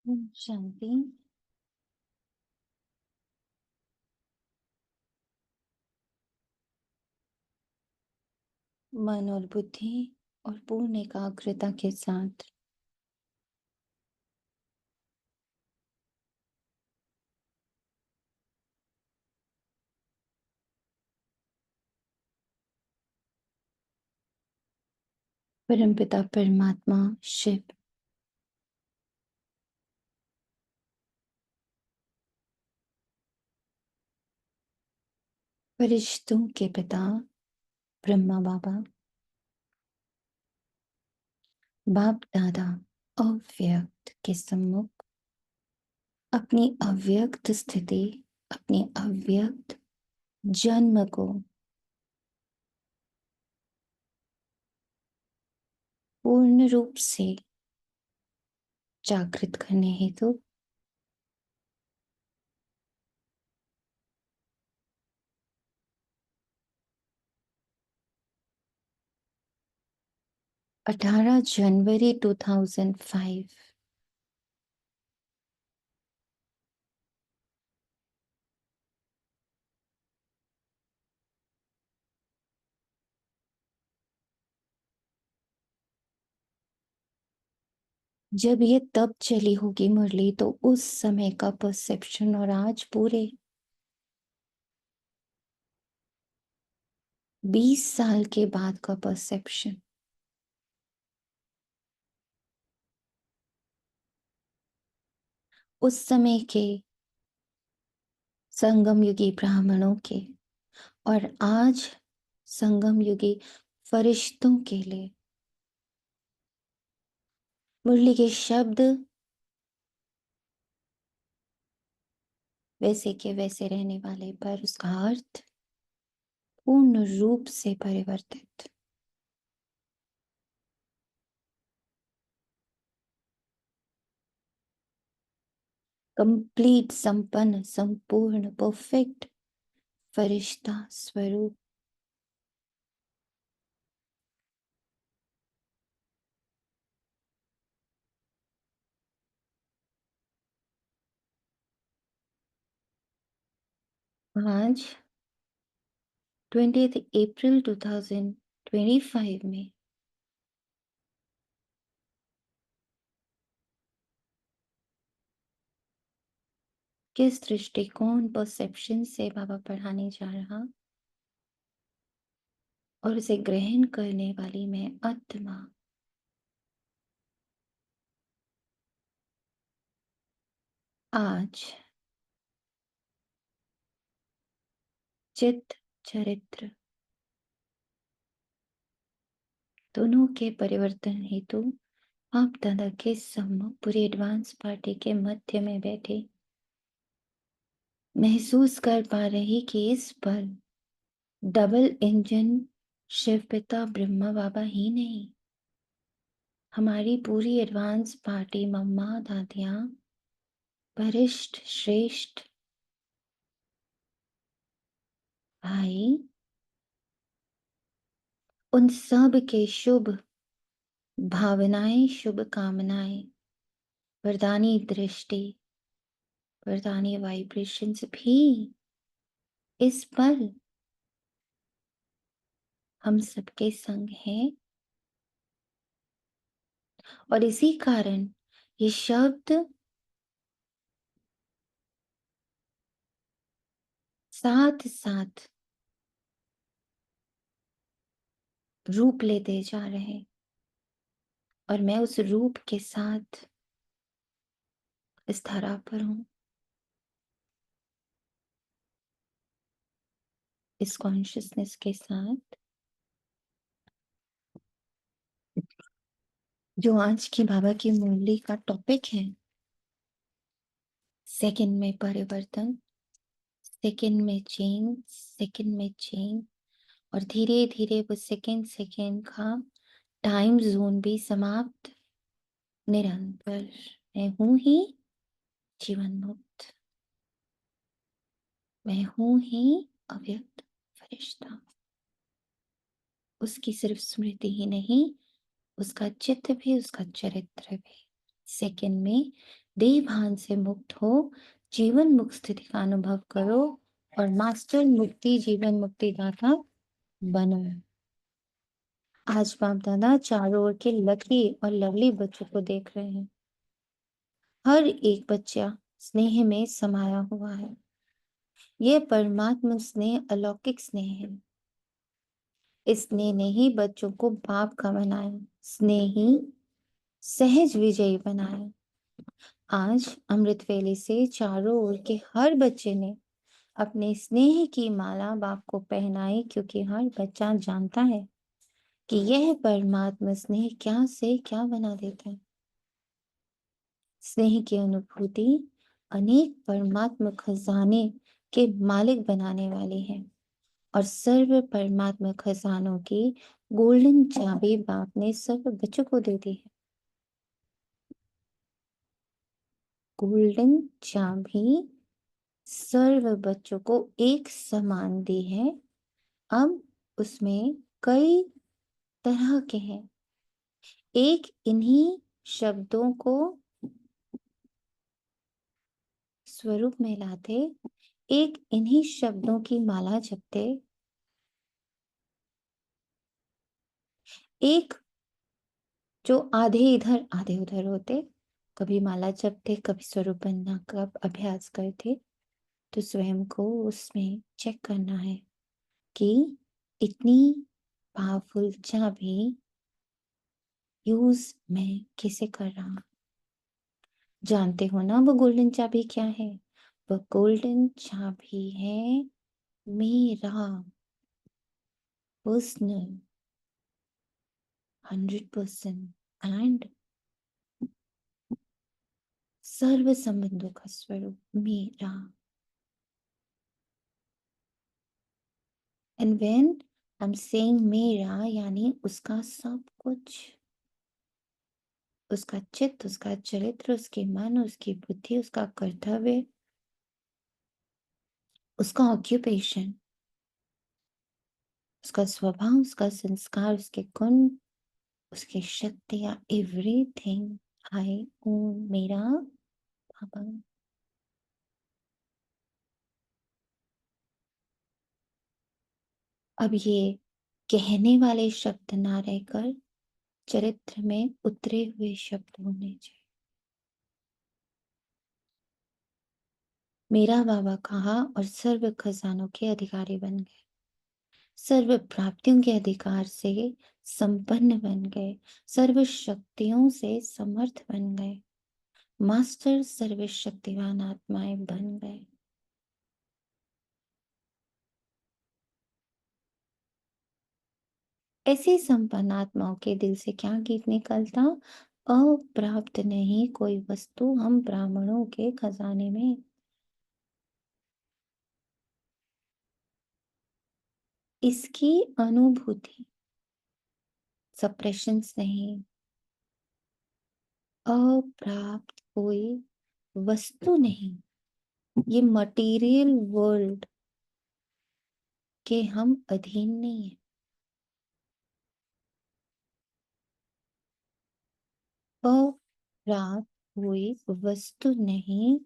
शांति। मन और बुद्धि और पूर्ण एकाग्रता के साथ परमपिता परमात्मा शिव, फरिश्तों के पिता ब्रह्मा बाबा, बाप दादा अव्यक्त के सम्मुख अपनी अव्यक्त स्थिति, अपनी अव्यक्त जन्म को पूर्ण रूप से जागृत करने हेतु 18 जनवरी 2005 जब ये तब चली होगी मुरली, तो उस समय का परसेप्शन और आज पूरे 20 साल के बाद का परसेप्शन, उस समय के संगम युगी ब्राह्मणों के और आज संगम युगी फरिश्तों के लिए मुरली के शब्द वैसे के वैसे रहने वाले, पर उसका अर्थ पूर्ण रूप से परिवर्तित। कंप्लीट, संपन्न, संपूर्ण, परफेक्ट फरिश्ता स्वरूप। आज 20 अप्रैल 2025 में किस दृष्टिकोण, परसेप्शन से बाबा पढ़ाने जा रहा, और उसे ग्रहण करने वाली मैं आत्मा आज चित्त चरित्र दोनों के परिवर्तन हेतु आप दादा के सम्मुख पूरी एडवांस पार्टी के मध्य में बैठे महसूस कर पा रही कि इस पर डबल इंजन शिव पिता ब्रह्मा बाबा ही नहीं, हमारी पूरी एडवांस पार्टी मम्मा दादियां, वरिष्ठ श्रेष्ठ भाई, उन सब के शुभ भावनाएं, शुभ कामनाएं, वरदानी दृष्टि, वरदानी वाइब्रेशंस भी इस पल हम सबके संग हैं। और इसी कारण ये शब्द साथ साथ रूप लेते जा रहे हैं, और मैं उस रूप के साथ इस धारा पर हूं, इस कॉन्शियसनेस के साथ, जो आज की बाबा की मुरली का टॉपिक है। सेकंड में परिवर्तन, सेकंड में चेंज, सेकंड में चेंज, और धीरे धीरे वो सेकंड सेकंड का टाइम जोन भी समाप्त। निरंतर मैं हूं ही जीवन मुक्त, मैं हूं ही अव्यक्त फरिश्ता। उसकी सिर्फ स्मृति ही नहीं, उसका चित्त भी, उसका चरित्र भी सेकंड में देह भान से मुक्त हो, जीवन मुक्त स्थिति का अनुभव करो और मास्टर मुक्ति जीवन मुक्ति दाता बनो। आज बाप दादा चारों ओर के लकी और लवली बच्चों को देख रहे हैं। हर एक बच्चा स्नेह में समाया हुआ है। यह परमात्मा स्नेह अलौकिक स्नेह है। इस स्नेह ने ही बच्चों को बाप का बनाया, स्नेह ही सहज विजयी बनाया। आज अमृत वेले से चारों ओर के हर बच्चे ने अपने स्नेह की माला बाप को पहनाई, क्योंकि हर बच्चा जानता है कि यह परमात्मा स्नेह क्या से क्या बना देता है। स्नेह की अनुभूति अनेक परमात्मा खजाने के मालिक बनाने वाली है और सर्व परमात्मा खजानों की गोल्डन चाबी बाप ने सर्व बच्चों को दे दी है। गोल्डन चाबी सर्व बच्चों को एक समान दी है। अब उसमें कई तरह के हैं। एक इन्हीं शब्दों को स्वरूप में लाते, एक इन्हीं शब्दों की माला जपते, एक जो आधे इधर आधे उधर होते, कभी माला जपते कभी स्वरूप बनना का अभ्यास करते। तो स्वयं को उसमें चेक करना है कि इतनी पावरफुल चाबी यूज मैं कैसे कर रहा हूं। जानते हो ना वो गोल्डन चाबी क्या है? वो गोल्डन चाबी है मेरा पर्सनल 100% एंड सर्व संबंधों का स्वरूप मेरा। And when I am saying मेरा, यानी उसका सब कुछ, उसका चित्त, उसका चरित्र, उसके मन, उसकी बुद्धि, उसका कर्तव्य, उसका ऑक्यूपेशन, उसका स्वभाव, उसका संस्कार, उसके गुण, उसकी शक्तियां, एवरीथिंग आई ओन मेरा बाबा। अब ये कहने वाले शब्द ना रहकर चरित्र में उतरे हुए शब्द होने चाहिए। मेरा बाबा कहा और सर्व खजानों के अधिकारी बन गए, सर्व प्राप्तियों के अधिकार से संपन्न बन गए, सर्व शक्तियों से समर्थ बन गए, मास्टर सर्वशक्तिवान आत्माएं बन गए। ऐसी संपन्न आत्माओं के दिल से क्या गीत निकलता? अप्राप्त नहीं कोई वस्तु हम ब्राह्मणों के खजाने में। इसकी अनुभूति, सप्रेशंस नहीं। अप्राप्त कोई वस्तु नहीं, ये मटेरियल वर्ल्ड के हम अधीन नहीं है। अप्राप्त कोई वस्तु नहीं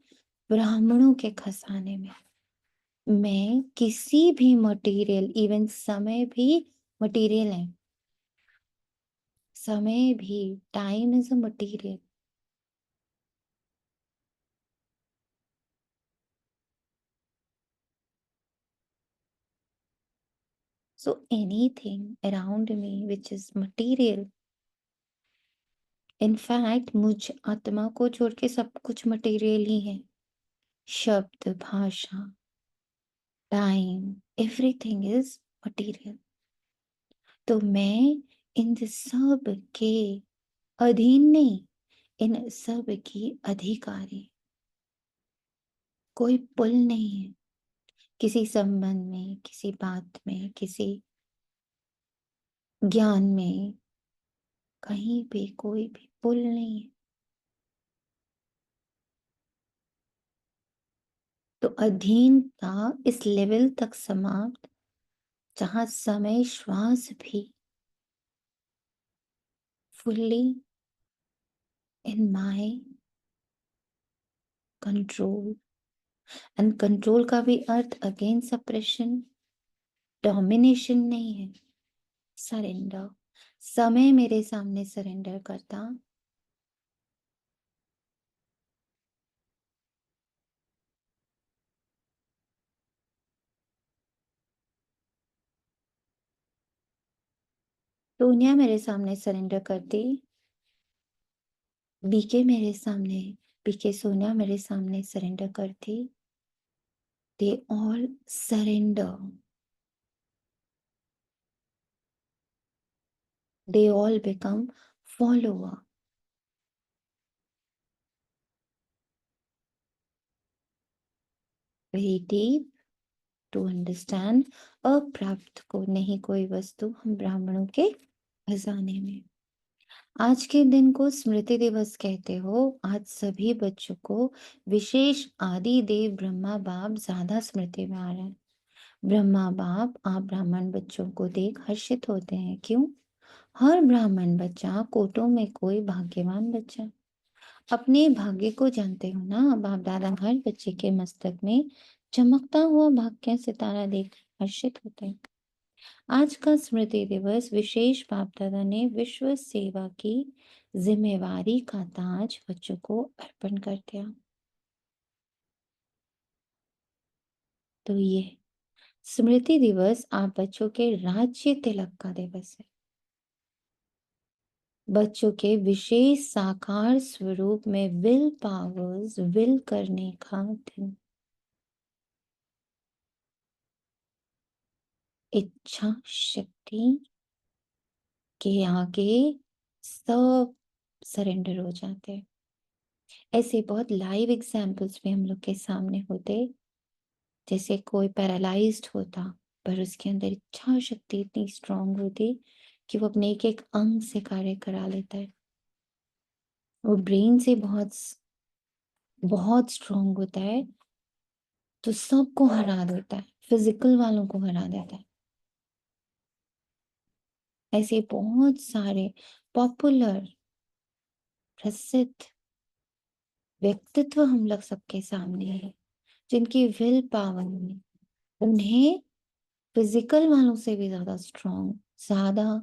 ब्राह्मणों के खजाने में। मैं किसी भी मटेरियल, इवन समय भी मटेरियल है। समय भी, time is a material. So anything around me which is material, in fact मुझ आत्मा को छोड़ के सब कुछ मटेरियल ही है। शब्द, भाषा, टाइम, एवरीथिंग इज मटेरियल। तो मैं इन सब के अधीन नहीं, इन सब की अधिकारी। कोई पुल नहीं है किसी संबंध में, किसी बात में, किसी ज्ञान में, कहीं भी कोई भी पुल नहीं है। तो अधीनता इस लेवल तक समाप्त जहां समय श्वास भी fully in my control. And control का भी अर्थ अगेन सप्रेशन, डोमिनेशन नहीं है, सरेंडर। समय मेरे सामने सरेंडर करता, दुनिया मेरे सामने सरेंडर करती, बीके मेरे सामने, बीके सोनिया मेरे सामने सरेंडर करती, they all surrender, they all become follower. Very deep to understand, अप्राप्त को नहीं कोई वस्तु, हम ब्राह्मणों के खजाने में। आज के दिन को स्मृति दिवस कहते हो। आज सभी बच्चों को विशेष आदि देव ब्रह्मा बाप ज्यादा स्मृति में आ रहे हैं। ब्रह्मा बाप आप ब्राह्मण बच्चों को देख हर्षित होते हैं। क्यों? हर ब्राह्मण बच्चा कोटों में कोई भाग्यवान बच्चा। अपने भाग्य को जानते हो ना। बाप दादा हर बच्चे के मस्तक में चमकता हुआ भाग्य सितारा देख हर्षित होते हैं। आज का स्मृति दिवस विशेष बाप दादा ने विश्व सेवा की जिम्मेवारी का ताज बच्चों को अर्पण कर दिया। तो ये स्मृति दिवस आप बच्चों के राज्य तिलक का दिवस है। बच्चों के विशेष साकार स्वरूप में विल पावर्स विल करने का दिन। इच्छा शक्ति के आगे सब सरेंडर हो जाते हैं। ऐसे बहुत लाइव एग्जाम्पल्स भी हम लोग के सामने होते। जैसे कोई पैरालाइज्ड होता पर उसके अंदर इच्छा शक्ति इतनी स्ट्रांग होती कि वो अपने एक एक अंग से कार्य करा लेता है। वो ब्रेन से बहुत बहुत स्ट्रांग होता है, तो सबको हरा देता है, फिजिकल वालों को हरा देता है। ऐसे बहुत सारे पॉपुलर प्रसिद्ध व्यक्तित्व हम लोग सबके सामने है, जिनकी विल पावर में उन्हें फिजिकल वालों से भी ज्यादा स्ट्रांग, ज्यादा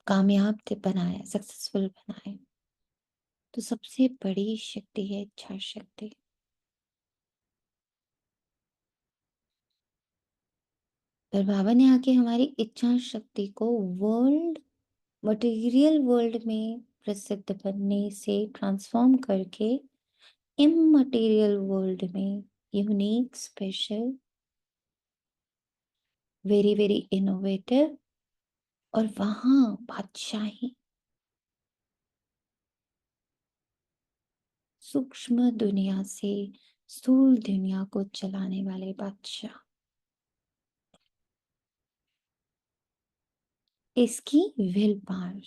कामयाब बनाया, सक्सेसफुल बनाया। तो सबसे बड़ी शक्ति है इच्छा शक्ति। पर बाबा ने आके हमारी इच्छा शक्ति को वर्ल्ड, मटेरियल वर्ल्ड में प्रसिद्ध बनने से ट्रांसफॉर्म करके इममटेरियल वर्ल्ड में unique, special, very very innovative और वहां बादशाही, सूक्ष्म दुनिया से स्थूल दुनिया को चलाने वाले बादशाह। इसकी विल पावर।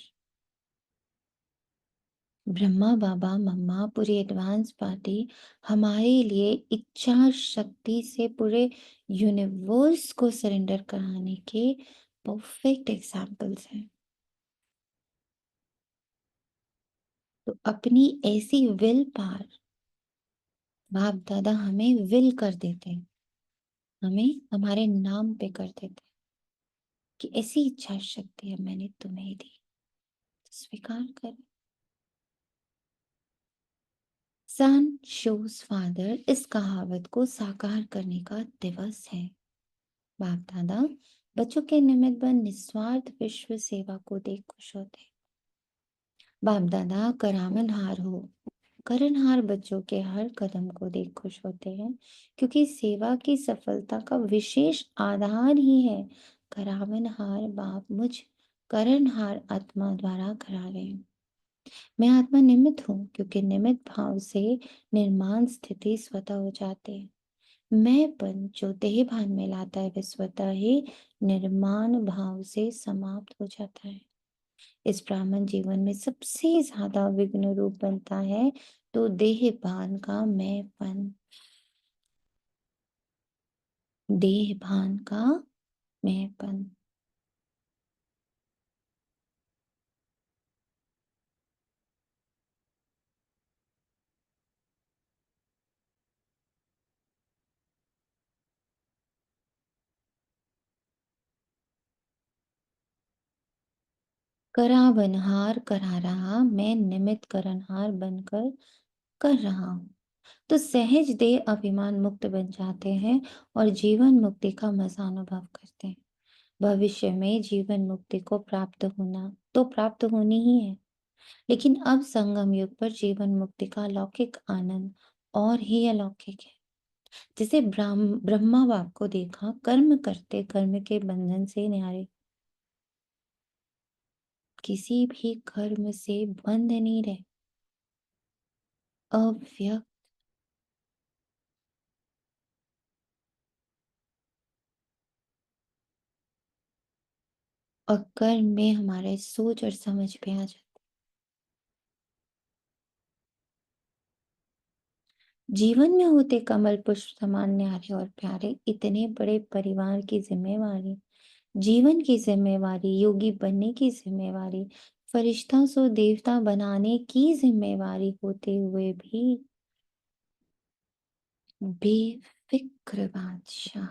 ब्रह्मा बाबा मम्मा पूरी एडवांस पार्टी हमारे लिए इच्छा शक्ति से पूरे यूनिवर्स को सरेंडर कराने के परफेक्ट एग्जाम्पल्स हैं। तो अपनी ऐसी विल पावर बाप दादा हमें विल कर देते हैं, हमें हमारे नाम पे कर देते हैं कि ऐसी इच्छा शक्ति है मैंने तुम्हें दी, तो स्वीकार कर। सन शोज फादर इस कहावत को साकार करने का दिवस है। बाप दादा बच्चों के निमित्त बन निस्वार्थ विश्व सेवा को देख खुश होते। बाप दादा करावनहार हो, करनहार बच्चों के हर कदम को देख खुश होते हैं, क्योंकि सेवा की सफलता का विशेष आधार ही है करावनहार बाप मुझ करनहार आत्मा द्वारा करा रहे हैं। मैं आत्मा निमित्त हूँ, क्योंकि निमित्त भाव से निर्माण स्थिति स्वतः हो जाते हैं। मैंपन जो देह भान में लाता है वह स्वतः ही निर्माण भाव से समाप्त हो जाता है। इस ब्राह्मण जीवन में सबसे ज्यादा विघ्न रूप बनता है तो देह भान का मैंपन, देह भान का मैंपन। कराबनहार करा रहा, मैं निमित्त करनहार बनकर कर रहा हूँ। तो सहज देह अभिमान मुक्त बन जाते हैं और जीवन मुक्ति का मजा अनुभव करते हैं। भविष्य में जीवन मुक्ति को प्राप्त होना तो प्राप्त होनी ही है, लेकिन अब संगम युग पर जीवन मुक्ति का अलौकिक आनंद और ही अलौकिक है। जैसे ब्रह्मा बाप को देखा, कर्म करते कर्म के बंधन से न्यारे, किसी भी कर्म से बंध नहीं रहे, अव्यक्त। और कर्म में हमारे सोच और समझ पे आ जाता। जीवन में होते कमल पुष्प समान न्यारे और प्यारे, इतने बड़े परिवार की जिम्मेवारी, जीवन की जिम्मेवारी, योगी बनने की जिम्मेवारी, फरिश्ता सो देवता बनाने की जिम्मेवारी होते हुए भी बेफिक्र बादशाह,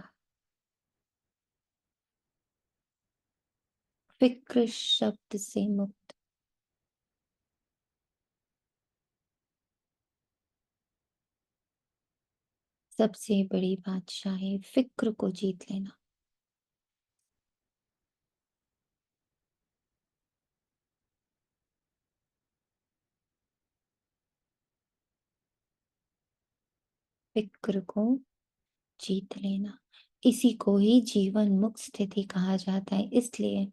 फिक्र शब्द से मुक्त, सबसे बड़ी बादशाही फिक्र को जीत लेना। फिक्र को जीत लेना, इसी को ही जीवन मुक्त स्थिति कहा जाता है। इसलिए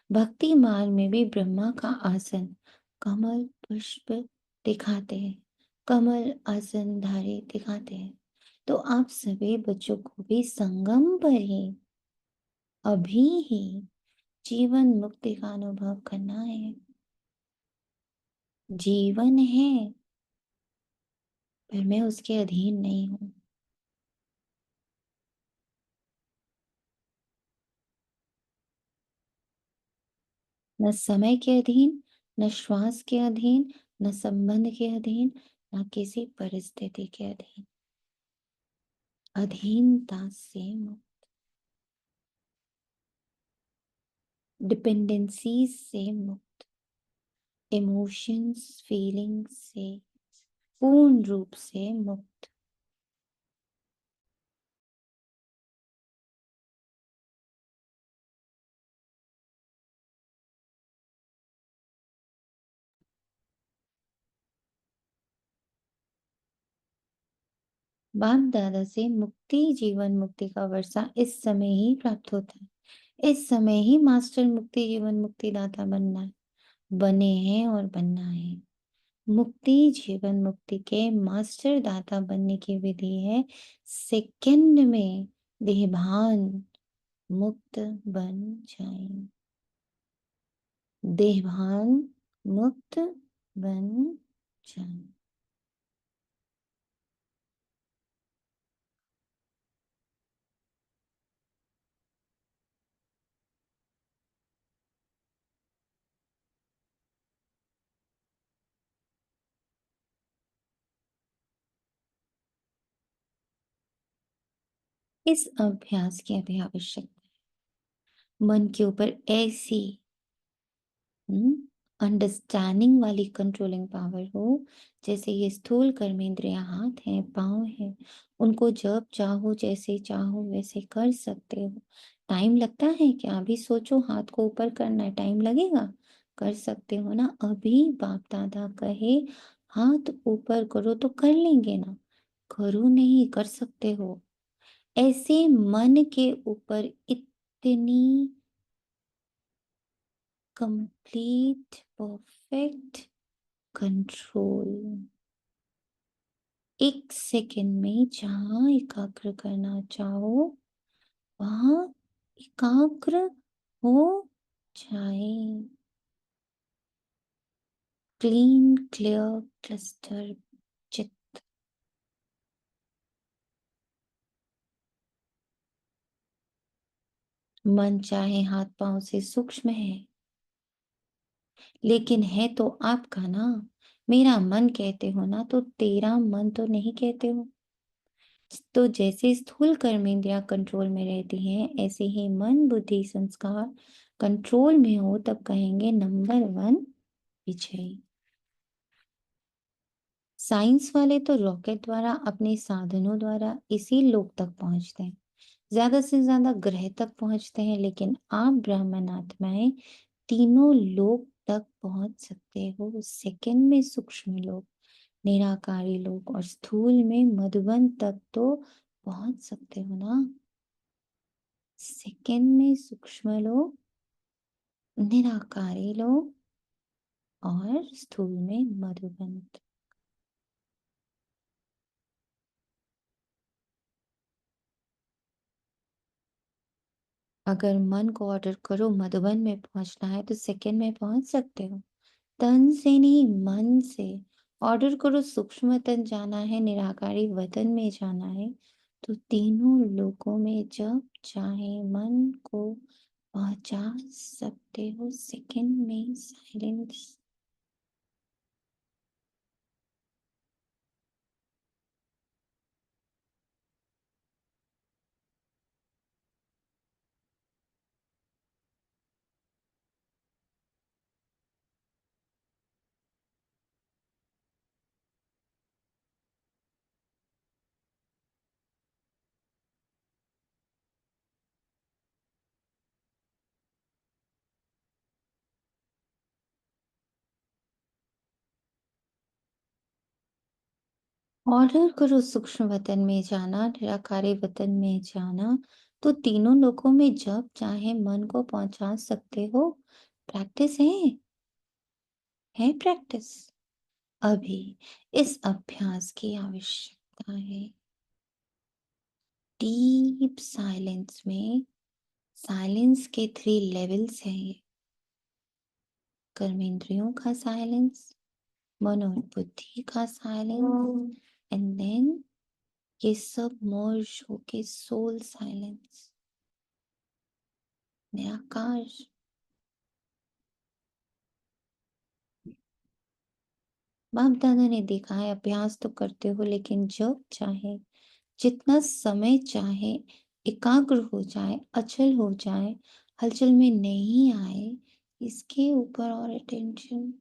भक्ति मार्ग में भी ब्रह्मा का आसन कमल पुष्प दिखाते हैं, कमल आसन धारे दिखाते हैं। तो आप सभी बच्चों को भी संगम पर ही, अभी ही जीवन मुक्ति का अनुभव करना है। जीवन है, पर मैं उसके अधीन नहीं हूं। न समय के अधीन, न श्वास के अधीन, न संबंध के अधीन, न किसी परिस्थिति के अधीन, अधीनता से मुक्त, डिपेंडेंसी से मुक्त, इमोशंस फीलिंग्स से पूर्ण रूप से मुक्त। बाप दादा से मुक्ति जीवन मुक्ति का वर्षा इस समय ही प्राप्त होता है। इस समय ही मास्टर मुक्ति जीवन मुक्ति दाता बनना है, बने हैं और बनना है। मुक्ति जीवन मुक्ति के मास्टर दाता बनने की विधि है, सेकंड में देहभान मुक्त बन जाए, देहभान मुक्त बन जाए। इस अभ्यास की अभी आवश्यकता है। मन के ऊपर ऐसी अंडरस्टैंडिंग वाली कंट्रोलिंग पावर हो, जैसे ये स्थूल कर्मेंद्रियां हाथ हैं पांव हैं, उनको जब चाहो जैसे चाहो वैसे कर सकते हो। टाइम लगता है क्या? अभी सोचो, हाथ को ऊपर करना है, टाइम लगेगा? कर सकते हो ना? अभी बाप दादा कहे हाथ ऊपर करो तो कर लेंगे ना? करो नहीं, कर सकते हो। ऐसे मन के ऊपर इतनी कंप्लीट परफेक्ट कंट्रोल, एक सेकंड में जहां एकाग्र करना चाहो वहां एकाग्र हो जाए। क्लीन क्लियर क्लस्टर चित। मन चाहे हाथ पांव से सूक्ष्म है, लेकिन है तो आपका ना। मेरा मन कहते हो ना, तो तेरा मन तो नहीं कहते हो। तो जैसे स्थूल कर्मेंद्रियां कंट्रोल में रहती हैं, ऐसे ही मन बुद्धि संस्कार कंट्रोल में हो तब कहेंगे नंबर 1 विजयी। साइंस वाले तो रॉकेट द्वारा अपने साधनों द्वारा इसी लोक तक पहुंचते हैं, ज्यादा से ज्यादा ग्रह तक पहुंचते हैं, लेकिन आप ब्राह्मण आत्माएं तीनों लोक तक पहुंच सकते हो। सेकंड में सूक्ष्म लोक, निराकारी लोक और स्थूल में मधुबन तक तो पहुंच सकते हो ना। सेकंड में सूक्ष्म लोक, निराकारी लोक और स्थूल में मधुबन। अगर मन को ऑर्डर करो मधुबन में पहुंचना है तो सेकंड में पहुंच सकते हो। तन से नहीं, मन से ऑर्डर करो। सूक्ष्म तन जाना है, निराकारी वतन में जाना है, तो तीनों लोकों में जब चाहे मन को पहुंचा सकते हो। सेकंड में साइलेंस। ऑर्डर करो सूक्ष्म वतन में जाना, निराकारी वतन में जाना, तो तीनों लोकों में जब चाहे मन को पहुंचा सकते हो। प्रैक्टिस है प्रैक्टिस। अभी इस अभ्यास की आवश्यकता है। डीप साइलेंस में, साइलेंस के 3 लेवल्स हैं ये। कर्मेंद्रियों का साइलेंस, मनोबुद्धि का साइलेंस, एंड देन ये सब मर्ज होके सोल साइलेंस, निराकार। बाप दादा ने देखा है, अभ्यास तो करते हो लेकिन जब चाहे, जितना समय चाहे, एकाग्र हो जाए, अचल हो जाए, हलचल में नहीं आए, इसके ऊपर और अटेंशन।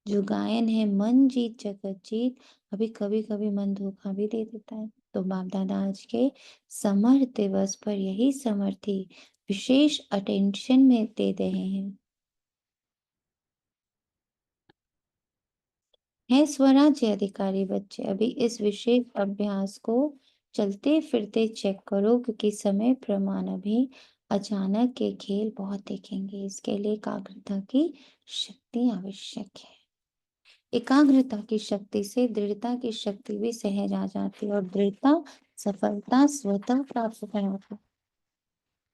जो गायन है मन जीत जगत जीत, अभी कभी कभी मन धोखा भी दे देता है। तो बाप दादा आज के समर्थ दिवस पर यही समर्थी विशेष अटेंशन में दे रहे हैं। है स्वराज्य अधिकारी बच्चे, अभी इस विशेष अभ्यास को चलते फिरते चेक करो, क्योंकि समय प्रमाण अभी अचानक के खेल बहुत देखेंगे। इसके लिए एकाग्रता की शक्ति आवश्यक है। एकाग्रता की शक्ति से दृढ़ता की शक्ति भी सहज आ जाती है, और दृढ़ता सफलता स्वतः प्राप्त कराती।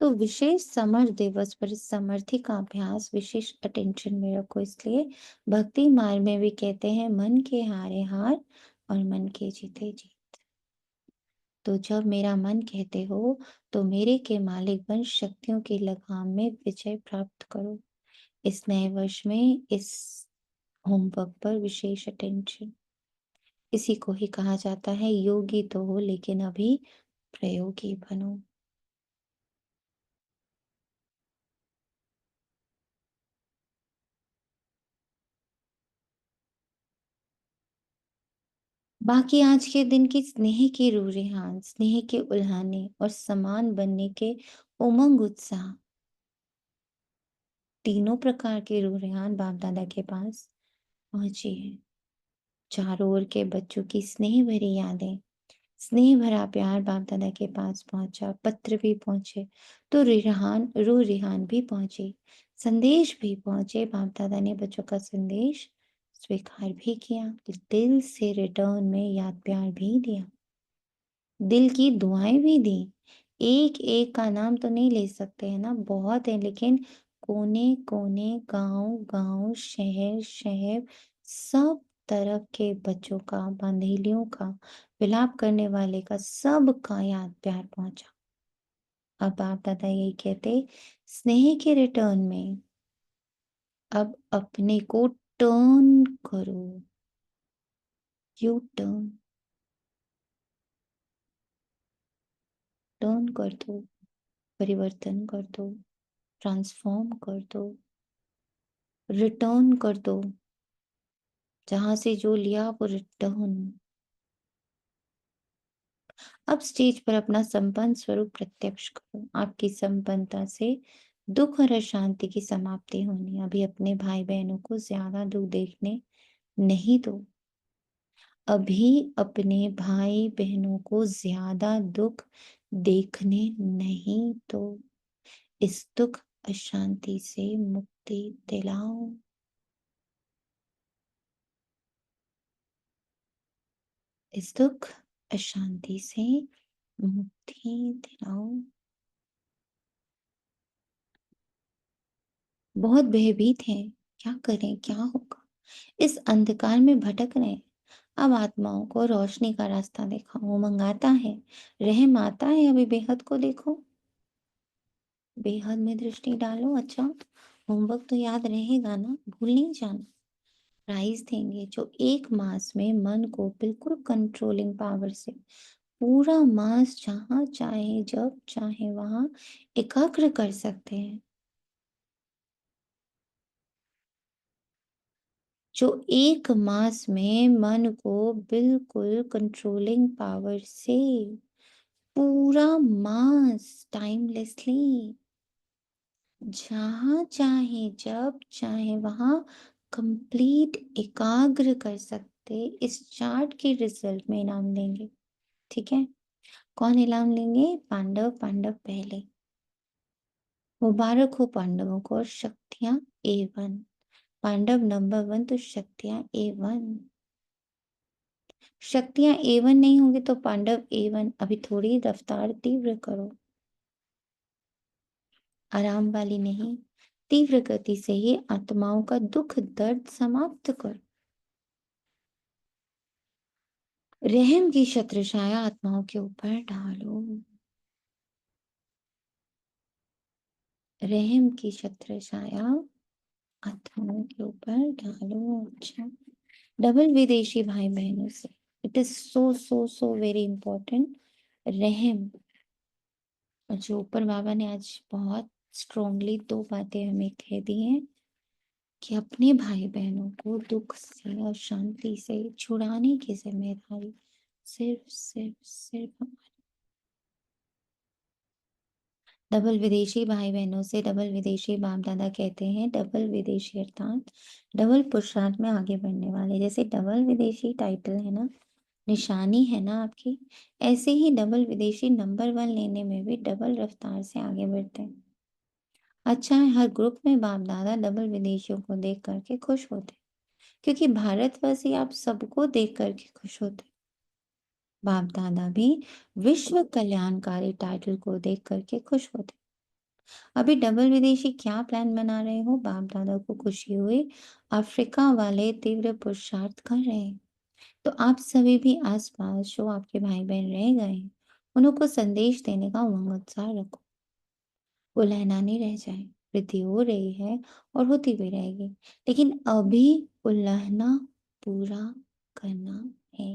तो विशेष समर दिवस पर इस समर्थी का अभ्यास विशेष अटेंशन में रखो। इसलिए भक्ति मार्ग में भी कहते हैं मन के हारे हार और मन के जीते जीत। तो जब मेरा मन कहते हो तो मेरे के मालिक बन शक्तियों की लगाम में विजय प्राप्त करो। इस नए वर्ष में इस होमवर्क पर विशेष अटेंशन। इसी को ही कहा जाता है योगी तो हो लेकिन अभी प्रयोगी बनो। बाकी आज के दिन की स्नेह की रूह रेहान, स्नेह के उल्हाने और समान बनने के उमंग उत्साह, तीनों प्रकार के रूह रेहान बाप दादा के पास पहुंची है। चारों ओर के बच्चों की स्नेह भरी यादें, स्नेह भरा प्यार बाप दादा के पास पहुंचा। पत्र भी पहुंचे तो रिहान रूह रिहान भी पहुंचे, संदेश भी पहुंचे। बाप दादा ने बच्चों का संदेश स्वीकार भी किया, दिल से रिटर्न में याद प्यार भी दिया, दिल की दुआएं भी दी। एक एक का नाम तो नहीं ले सकते हैं ना, बहुत है, लेकिन कोने कोने, गांव गांव, शहर शहर, सब तरफ के बच्चों का, बंधेलियों का, विलाप करने वाले का, सब का याद प्यार पहुंचा। अब आप दादा यही कहते, स्नेह के रिटर्न में अब अपने को टर्न करो। यू टर्न, टर्न कर दो, परिवर्तन कर दो। ट्रांसफॉर्म कर दो, रिटर्न कर दो। जहाँ से जो लिया वो रिटर्न। अब स्टेज पर अपना संपन्न स्वरूप प्रत्यक्ष करो। आपकी संपन्नता से दुख और अशांति की समाप्ति होनी। अभी अपने भाई बहनों को ज्यादा दुख देखने नहीं दो। अभी अपने भाई बहनों को ज्यादा दुख देखने नहीं दो। इस दुख अशांति से मुक्ति दिलाओ। इस दुख अशांति से मुक्ति दिलाओ। बहुत भयभीत हैं, क्या करें, क्या होगा, इस अंधकार में भटक रहे हैं। अब आत्माओं को रोशनी का रास्ता दिखाओ। उमंग आता है, रहम आता है। अभी बेहद को देखो, बेहद में दृष्टि डालो। अच्छा, होमवर्क तो याद रहेगा ना, भूल नहीं जाना। प्राइज देंगे जो एक मास में मन को बिल्कुल कंट्रोलिंग पावर से पूरा मास जहां चाहे जब चाहे वहां एकाग्र कर सकते हैं। जो एक मास में मन को बिल्कुल कंट्रोलिंग पावर से पूरा मास टाइमलेसली जहां चाहे जब चाहे वहां कंप्लीट एकाग्र कर सकते। इस चार्ट के रिजल्ट में इनाम देंगे। ठीक है, कौन इनाम लेंगे? पांडव। पांडव पहले। मुबारक हो पांडवों को। और शक्तियां A1। पांडव नंबर 1 तो शक्तियां A1। शक्तियां A1 नहीं होंगी तो पांडव A1। अभी थोड़ी रफ्तार तीव्र करो, आराम वाली नहीं, तीव्र गति से ही आत्माओं का दुख दर्द समाप्त कर। रहम की छत्र छाया आत्माओं के ऊपर डालो। रहम की छत्र छाया आत्माओं के ऊपर डालो। अच्छा, डबल विदेशी भाई बहनों से, it is so so so very important. रहम। और जो ऊपर बाबा ने आज बहुत स्ट्रोंगली दो बातें हमें कह दी हैं कि अपने भाई बहनों को दुख से और शांति से छुड़ाने की जिम्मेदारी सिर्फ सिर्फ सिर्फ हमारी। डबल विदेशी भाई बहनों से डबल विदेशी बाप दादा कहते हैं, डबल विदेशी अर्थात डबल पुरुषार्थ में आगे बढ़ने वाले। जैसे डबल विदेशी टाइटल है ना, निशानी है ना आपकी, ऐसे ही डबल विदेशी नंबर 1 लेने में भी डबल रफ्तार से आगे बढ़ते हैं। अच्छा है, हर ग्रुप में बाप दादा डबल विदेशियों को देख करके खुश होते, क्योंकि भारतवासी आप सबको देख करके खुश होते। बाप दादा भी विश्व कल्याणकारी टाइटल को देख करके खुश होते। अभी डबल विदेशी क्या प्लान बना रहे हो? बाप दादा को खुशी हुई, अफ्रीका वाले तीव्र पुरुषार्थ कर रहे हैं। तो आप सभी भी आसपास जो आपके भाई बहन रह गए हैं, उनको संदेश देने का उमंग उत्साह रखो। उलहना नहीं रह जाए। वृद्धि हो रही है और होती भी रहेगी, लेकिन अभी उलहना पूरा करना है।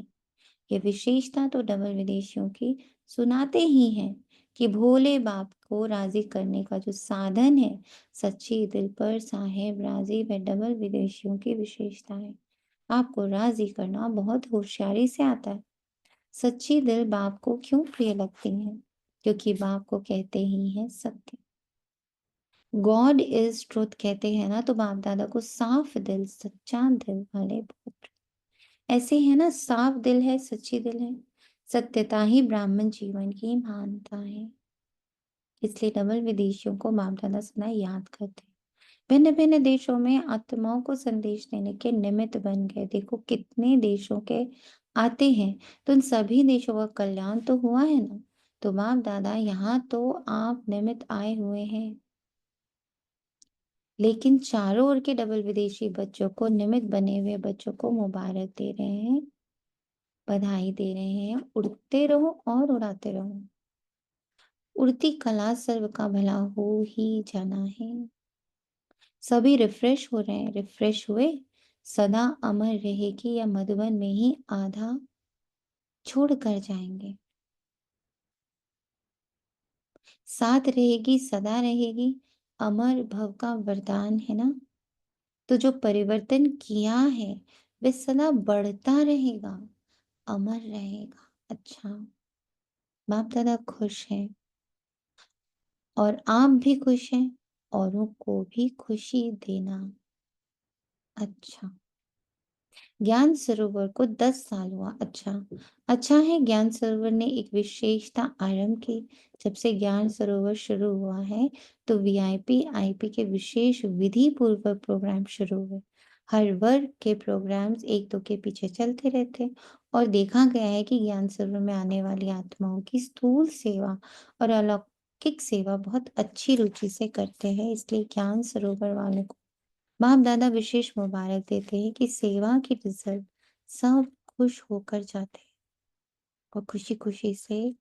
ये विशेषता तो डबल विदेशियों की सुनाते ही हैं कि भोले बाप को राजी करने का जो साधन है, सच्ची दिल पर साहेब राजी, वह डबल विदेशियों की विशेषता है। आपको राजी करना बहुत होशियारी से आता है। सच्ची दिल बाप को क्यों प्रिय लगती है? क्योंकि बाप को कहते ही है सत्य। गॉड इज ट्रुथ कहते हैं ना, तो बाप दादा को साफ दिल सच्चा दिल वाले पुत्र ऐसे है ना, साफ दिल है, सच्ची दिल है। सत्यता ही ब्राह्मण जीवन की महानता है। इसलिए डबल विदेशियों को बाप दादा सदा याद करते हैं। भिन्न भिन्न देशों में आत्माओं को संदेश देने के निमित्त बन गए। देखो कितने देशों के आते हैं, तो उन सभी देशों का कल्याण तो हुआ है ना। तो बाप दादा यहाँ तो आप निमित्त आए हुए हैं, लेकिन चारों ओर के डबल विदेशी बच्चों को, निमित्त बने हुए बच्चों को मुबारक दे रहे हैं, बधाई दे रहे हैं। उड़ते रहो और उड़ाते रहो। उड़ती कला सर्व का भला हो ही जाना है। सभी रिफ्रेश हो रहे हैं, रिफ्रेश हुए। सदा अमर रहेगी या मधुबन में ही आधा छोड़ कर जाएंगे। साथ रहेगी, सदा रहेगी, अमर भव का वरदान है ना, तो जो परिवर्तन किया है वह सदा बढ़ता रहेगा, अमर रहेगा। अच्छा, बाप दादा खुश हैं और आप भी खुश हैं, औरों को भी खुशी देना। अच्छा, ज्ञान सरोवर को 10 साल हुआ। अच्छा, अच्छा है, ज्ञान सरोवर ने एक विशेषता आरंभ की। जब से ज्ञान सरोवर शुरू हुआ है तो वीआईपी आईपी के विशेष विधि पूर्वक प्रोग्राम शुरू हुए। हर वर्ग के प्रोग्राम्स एक दो के पीछे चलते रहते, और देखा गया है कि ज्ञान सरोवर में आने वाली आत्माओं की स्थूल सेवा और अलौकिक सेवा बहुत अच्छी रुचि से करते हैं। इसलिए ज्ञान सरोवर वालों को बाप दादा विशेष मुबारक देते हैं कि सेवा की रिजल्ट सब खुश होकर जाते हैं और खुशी खुशी से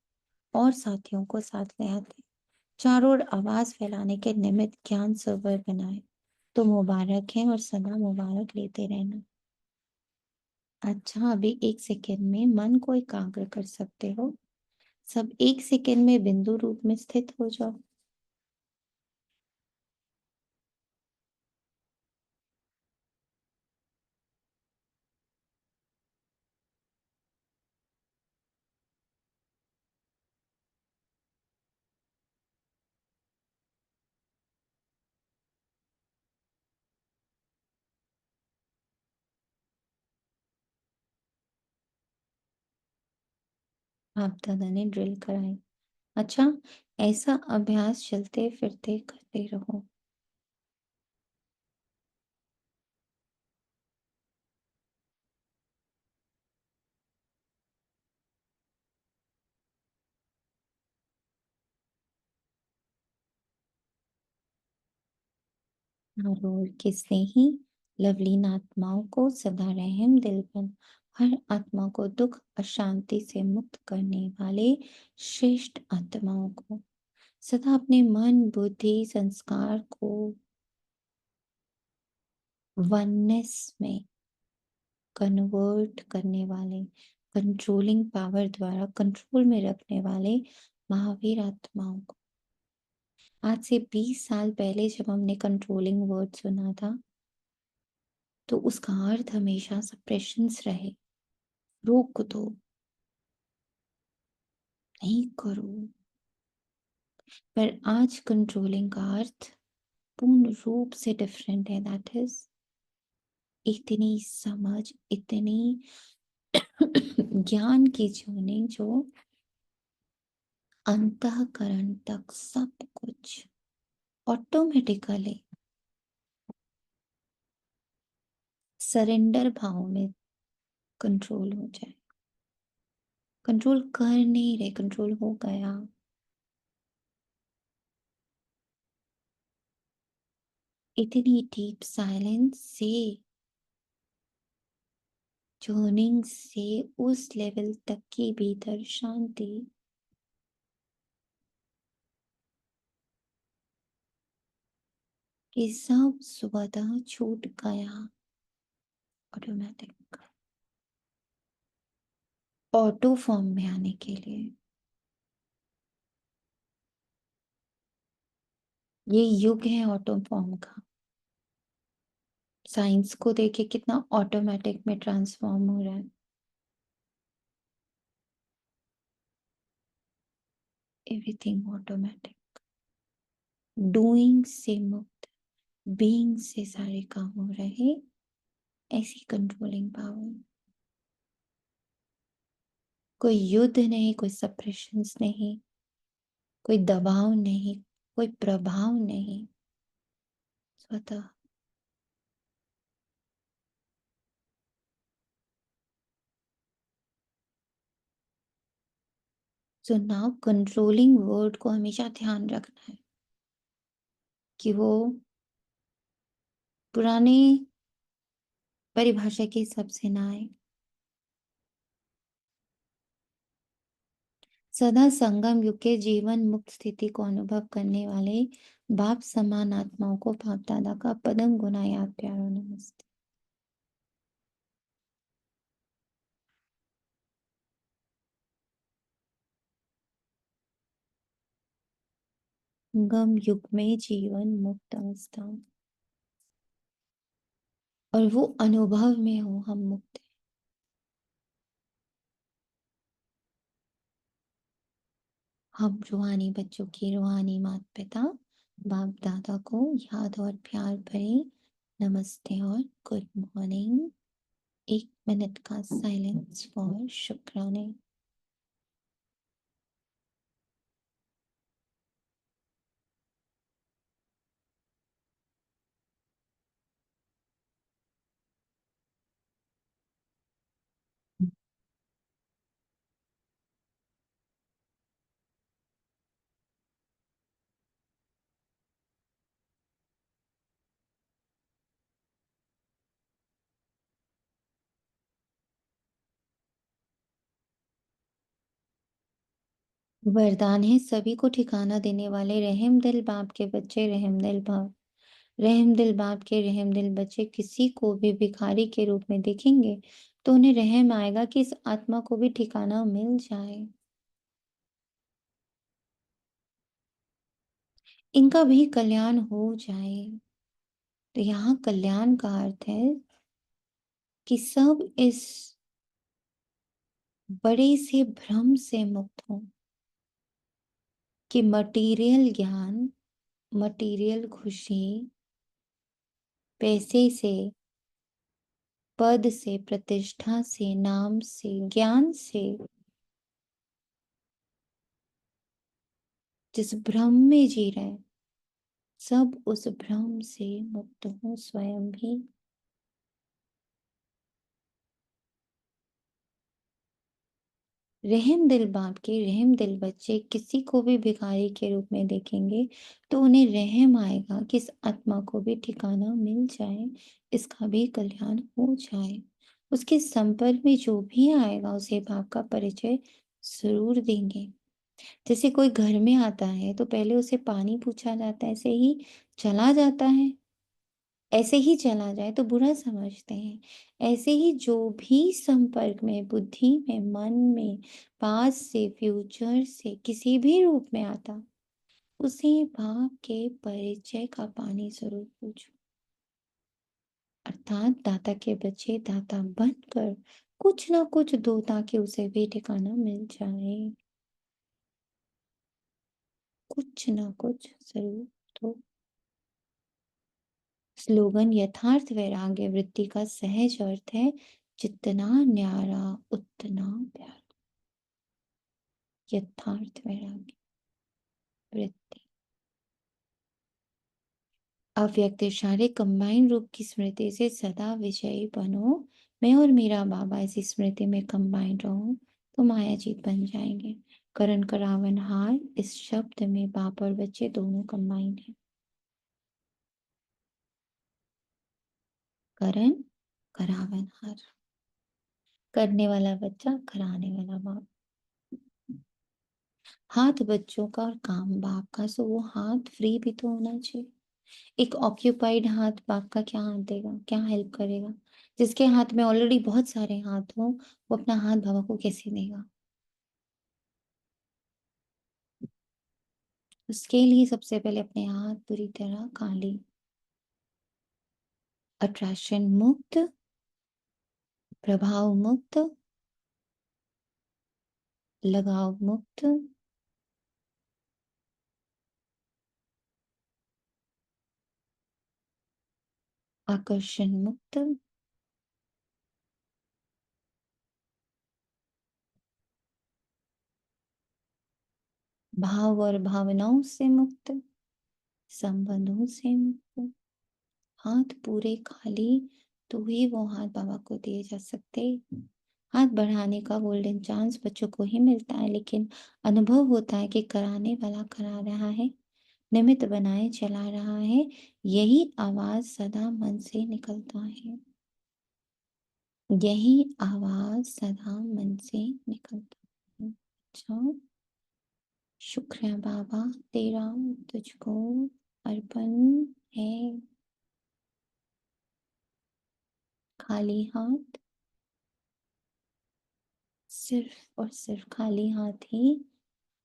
और साथियों को साथ ले आते हैं। चारों ओर आवाज फैलाने के निमित्त ज्ञान सरोवर बनाए, तो मुबारक है और सदा मुबारक लेते रहना। अच्छा, अभी 1 सेकेंड में मन को एकाग्र कर सकते हो। सब 1 सेकेंड में बिंदु रूप में स्थित हो जाओ। आप दादा ने ड्रिल कराई। अच्छा, ऐसा अभ्यास चलते फिरते करते रहो। और किसने ही लवलीन आत्माओं को सदा रहम दिल बन हर आत्मा को दुख अशांति से मुक्त करने वाले श्रेष्ठ आत्माओं को सदा अपने मन बुद्धि संस्कार को वननेस में कन्वर्ट करने वाले, कंट्रोलिंग पावर द्वारा कंट्रोल में रखने वाले महावीर आत्माओं को। आज से 20 साल पहले जब हमने कंट्रोलिंग वर्ड सुना था, तो उसका अर्थ हमेशा सप्रेशंस रहे, रोक दो, नहीं करो। पर आज कंट्रोलिंग का अर्थ पूर्ण रूप से डिफरेंट है। दैट इज इतनी समझ, इतनी ज्ञान की ट्यूनिंग जो अंतःकरण तक सब कुछ ऑटोमेटिकली सरेंडर भाव में कंट्रोल हो जाए। कंट्रोल कर नहीं रहे, कंट्रोल हो गया। इतनी डीप साइलेंस से, ट्यूनिंग से उस लेवल तक की भीतर शांति कि सब स्वतः छूट गया। ऑटोमेटिक ऑटो फॉर्म में आने के लिए ये युग है ऑटो फॉर्म का। साइंस को देखिए कितना ऑटोमेटिक में ट्रांसफॉर्म हो रहा है। Everything automatic. डूइंग से मुक्त, बीइंग से सारे काम हो रहे। ऐसी कंट्रोलिंग पावर। कोई युद्ध नहीं, कोई सप्रेशंस नहीं, कोई दबाव नहीं, कोई प्रभाव नहीं, स्वतः। सो नाउ कंट्रोलिंग वर्ड को हमेशा ध्यान रखना है कि वो पुराने परिभाषा के हिसाब से ना आए। सदा संगम युग के जीवन मुक्त स्थिति को अनुभव करने वाले बाप समान आत्माओं को बाप दादा का पदम गुना याद प्यारो नमस्ते। गम युग में जीवन मुक्त अवस्था, और वो अनुभव में हो हम मुक्त हैं। हम रूहानी बच्चों के रूहानी माता पिता बाप दादा को याद और प्यार भरे नमस्ते और गुड मॉर्निंग। 1 मिनट का साइलेंस फॉर शुक्राने। वरदान है सभी को ठिकाना देने वाले रहम दिल बाप के बच्चे, रहम दिल बाप, रहम दिल बाप के रहम दिल बच्चे किसी को भी भिखारी के रूप में देखेंगे तो उन्हें रहम आएगा कि इस आत्मा को भी ठिकाना मिल जाए, इनका भी कल्याण हो जाए। तो यहाँ कल्याण का अर्थ है कि सब इस बड़े से भ्रम से मुक्त हो कि मटेरियल ज्ञान, मटेरियल खुशी, पैसे से, पद से, प्रतिष्ठा से, नाम से, ज्ञान से, जिस भ्रम में जी रहे हैं, सब उस भ्रम से मुक्त हो स्वयं भी। रहम दिल बाप के रहम दिल बच्चे किसी को भी भिखारी के रूप में देखेंगे तो उन्हें रहम आएगा कि इस आत्मा को भी ठिकाना मिल जाए, इसका भी कल्याण हो जाए। उसके संपर्क में जो भी आएगा उसे बाप का परिचय जरूर देंगे। जैसे कोई घर में आता है तो पहले उसे पानी पूछा जाता है, ऐसे ही चला जाता है, ऐसे ही चला जाए तो बुरा समझते हैं। ऐसे ही जो भी संपर्क में, बुद्धि में, मन में, पास से, फ्यूचर से, किसी भी रूप में आता, उसे बाप के परिचय का पानी जरूर पूछो। अर्थात दाता के बच्चे दाता बनकर कुछ ना कुछ दो ताकि उसे भी ठिकाना मिल जाए। कुछ ना कुछ जरूर दो। स्लोगन यथार्थ वैराग्य वृत्ति का सहज अर्थ है जितना न्यारा उतना प्यारा। यथार्थ वैराग्य वृत्ति अव्यक्त शारीरिक कंबाइन रूप की स्मृति से सदा विजयी बनो। मैं और मेरा बाबा इसी स्मृति में कंबाइन रहो तो माया जीत बन जाएंगे। करण करावन हार, इस शब्द में बाप और बच्चे दोनों कंबाइन है। करण करावन हार, करने वाला बच्चा, कराने वाला बाप। हाथ बच्चों का और काम बाप का, सो वो हाथ फ्री भी तो होना चाहिए। एक ऑक्यूपाइड हाथ बाप का क्या हाथ देगा, क्या हेल्प करेगा? जिसके हाथ में ऑलरेडी बहुत सारे हाथ हो वो अपना हाथ बाबा को कैसे देगा? उसके लिए सबसे पहले अपने हाथ पूरी तरह खाली, अट्रैक्शन मुक्त, प्रभाव मुक्त, लगाव मुक्त, आकर्षण मुक्त, भाव और भावनाओं से मुक्त, संबंधों से मुक्त। हाथ पूरे खाली तो ही वो हाथ बाबा को दिए जा सकते। हाथ बढ़ाने का गोल्डन चांस बच्चों को ही मिलता है, लेकिन अनुभव होता है कि कराने वाला करा रहा है, निमित्त बनाए चला रहा है। यही आवाज सदा मन से निकलता है, यही आवाज सदा मन से निकलता है। अच्छा, शुक्र है बाबा, तेरा तुझको अर्पण है। खाली हाथ, सिर्फ और सिर्फ खाली हाथ ही,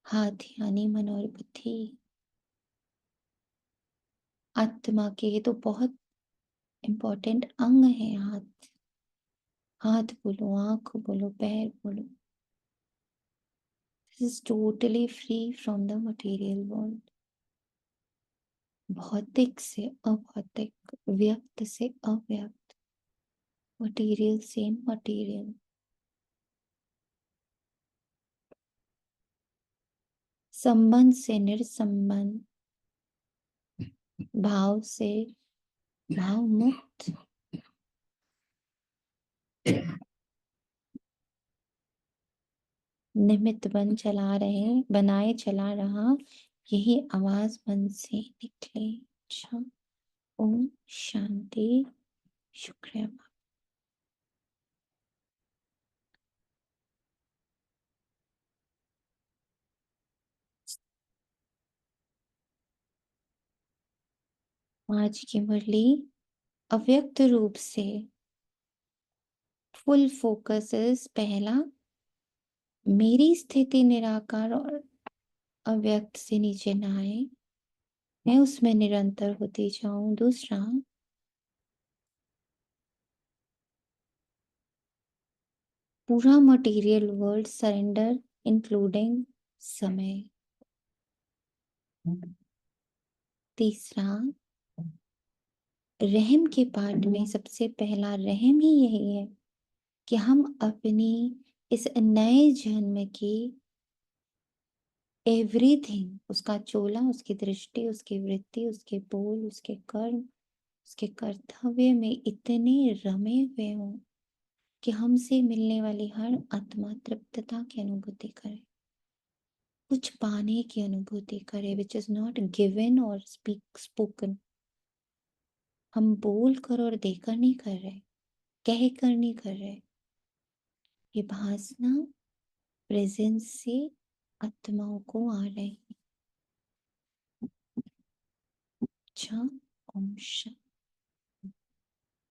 हाथ यानी मन और बुद्धि, आत्मा के ये तो बहुत इम्पोर्टेंट अंग है हाथ। हाथ बोलो, आंख बोलो, पैर बोलो। This is totally free from the material world. भौतिक से अभौतिक, व्यक्त से अव्यक्त, मटेरियल से मटेरियल, संबंध से निरसंबंध, भाव से भाव मुक्त, निमित्त बन चला रहे, बनाए चला रहा, यही आवाज मन से निकले। अच्छा, ओम शांति। शुक्रिया। आज की मुरली अव्यक्त रूप से फुल फोकस इज पहला, मेरी स्थिति निराकार और अव्यक्त से नीचे ना आए, मैं उसमें निरंतर होती जाऊं। दूसरा, पूरा मटेरियल वर्ल्ड सरेंडर इंक्लूडिंग समय। तीसरा, रहम के पार्ट में सबसे पहला रहम ही यही है कि हम अपनी इस नए जन्म की एवरीथिंग, उसका चोला, उसकी दृष्टि, उसकी वृत्ति, उसके बोल, उसके कर्म, उसके कर्तव्य में इतने रमे हुए हों कि हमसे मिलने वाली हर आत्मा तृप्तता की अनुभूति करे, कुछ पाने की अनुभूति करे, विच इज नॉट गिवन और स्पोकन। हम बोल कर और देकर नहीं कर रहे, कह कर नहीं कर रहे। ये भासना प्रेजेंस से आत्माओं को आ रही। अच्छा, ओम शांति।